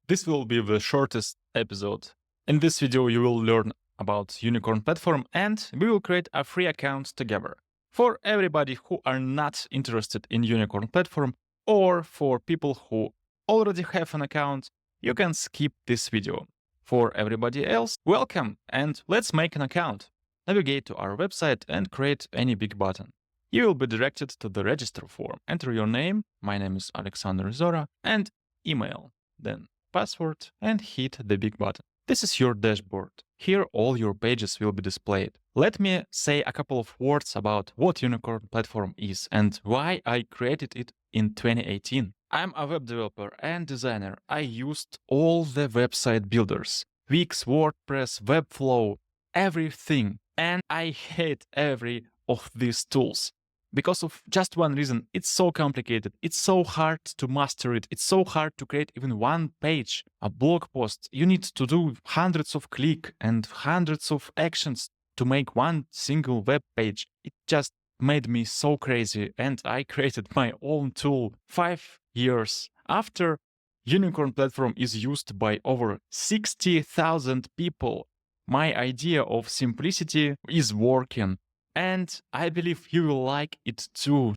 This will be the shortest episode. In this video, you will learn about Unicorn platform and we will create a free account together. For everybody who are not interested in Unicorn platform or for people who already have an account, you can skip this video. For everybody else, welcome and let's make an account. Navigate to our website and create any big button. You will be directed to the register form. Enter your name, my name is Alexander Zora, and email. Then password and hit the big button. This is your dashboard. Here all your pages will be displayed. Let me say a couple of words about what Unicorn platform is and why I created it in 2018. I'm a web developer and designer. I used all the website builders, Wix, WordPress, Webflow, everything. And I hate every of these tools. Because of just one reason, it's so complicated, it's so hard to master it, it's so hard to create even one page, a blog post. You need to do hundreds of clicks and hundreds of actions to make one single web page. It just made me so crazy and I created my own tool 5 years after. Unicorn platform is used by over 60,000 people. My idea of simplicity is working. And I believe you will like it too.